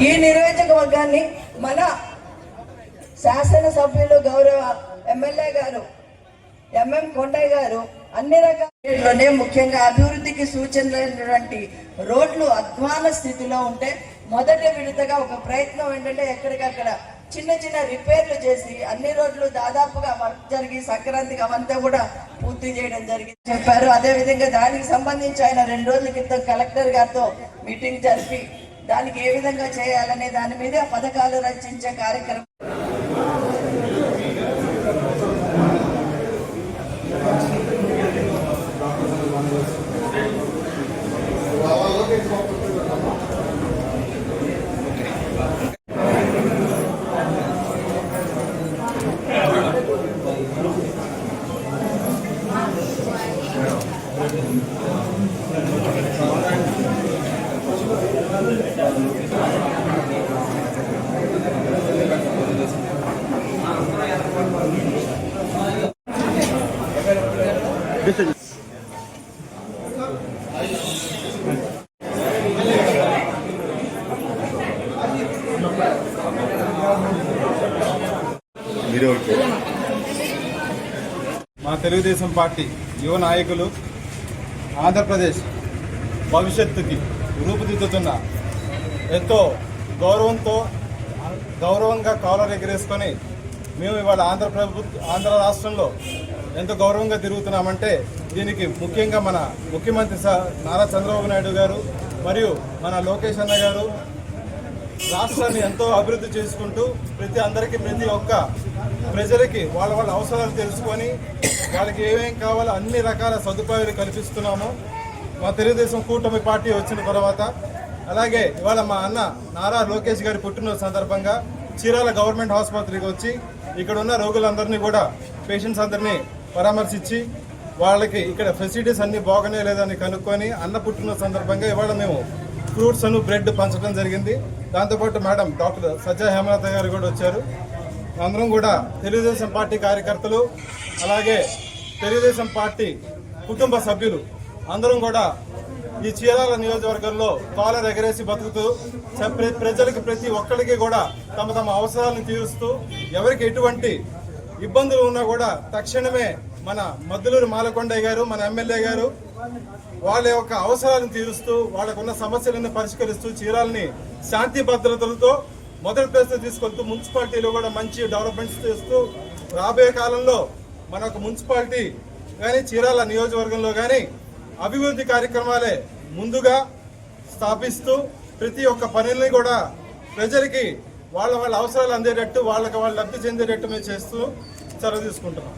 ఈ నియోజకవర్గాన్ని మన శాసనసభ్యులు గౌరవ ఎమ్మెల్యే గారు ఎంఎం కొండయ్య గారు అన్ని రకాలలోనే ముఖ్యంగా అభివృద్ధికి సూచనలైనటువంటి రోడ్లు అధ్వాన స్థితిలో ఉంటే మొదటి విడతగా ఒక ప్రయత్నం ఏంటంటే ఎక్కడికక్కడ చిన్న చిన్న రిపేర్లు చేసి అన్ని రోడ్లు దాదాపుగా వర్క్ జరిగి సంక్రాంతికి అవంతా కూడా పూర్తి చేయడం జరిగింది చెప్పారు. అదేవిధంగా దానికి సంబంధించి ఆయన 2 రోజుల క్రితం కలెక్టర్ గారితో మీటింగ్ జరిపి దానికి ఏ విధంగా చేయాలనే దాని మీద పథకాలు రచించే కార్యక్రమం మా తెలుగుదేశం పార్టీ యువ నాయకులు ఆంధ్రప్రదేశ్ భవిష్యత్తుకి రూపుదిద్దుతున్న ఎంతో గౌరవంగా కాలర్ ఎగరేసుకొని మేము ఇవాళ ఆంధ్ర రాష్ట్రంలో ఎంతో గౌరవంగా తిరుగుతున్నామంటే దీనికి ముఖ్యంగా మన ముఖ్యమంత్రి నారా చంద్రబాబు నాయుడు గారు మరియు మన లోకేష్ అన్న గారు రాష్ట్రాన్ని ఎంతో అభివృద్ధి చేసుకుంటూ ప్రతి ఒక్క ప్రజలకి వాళ్ళ అవసరాలు తెలుసుకొని వాళ్ళకి ఏమేం కావాలో అన్ని రకాల సదుపాయాలు కల్పిస్తున్నాము మా తెలుగుదేశం కూటమి పార్టీ వచ్చిన తర్వాత. అలాగే ఇవాళ మా అన్న నారా లోకేష్ గారి పుట్టినరోజు సందర్భంగా చీరాల గవర్నమెంట్ ఆసుపత్రికి వచ్చి ఇక్కడ ఉన్న రోగులందరినీ కూడా పేషెంట్స్ అందరినీ పరామర్శించి వాళ్ళకి ఇక్కడ ఫెసిలిటీస్ అన్ని బాగానే లేదని కనుక్కొని అన్న పుట్టినరోజు సందర్భంగా ఇవాళ మేము ఫ్రూట్స్ అను బ్రెడ్ పంచడం జరిగింది. దాంతోపాటు మేడం డాక్టర్ సజ్జా హేమలత గారు కూడా వచ్చారు. అందరం కూడా తెలుగుదేశం పార్టీ కార్యకర్తలు అలాగే తెలుగుదేశం పార్టీ కుటుంబ సభ్యులు అందరం కూడా ఈ చీరాల నియోజకవర్గంలో కాలర్ ఎగరేసి బతుకుతూ ప్రజలకు ప్రతి ఒక్కరికి కూడా తమ అవసరాలను తీరుస్తూ ఎవరికి ఎటువంటి ఇబ్బందులు ఉన్నా కూడా తక్షణమే మన మద్దులూరు మాలకొండయ్య గారు మన ఎమ్మెల్యే గారు వాళ్ళ యొక్క అవసరాలను తీరుస్తూ వాళ్ళకున్న సమస్యలను పరిష్కరిస్తూ చీరాలని శాంతి భద్రతలతో మొదటి ప్లేస్ తీసుకెళ్తూ మున్సిపాలిటీలో కూడా మంచి డెవలప్మెంట్స్ చేస్తూ రాబోయే కాలంలో మనకు మున్సిపాలిటీ కానీ చీరాల నియోజకవర్గంలో కానీ అభివృద్ధి కార్యక్రమాలే ముందుగా స్థాపిస్తూ ప్రతి ఒక్క పనుల్ని కూడా ప్రజలకి వాళ్ళ అవసరాలు అందేటట్టు వాళ్ళకి వాళ్ళు లబ్ధి చెందేటట్టు మేము చేస్తూ చొరవ తీసుకుంటున్నాం.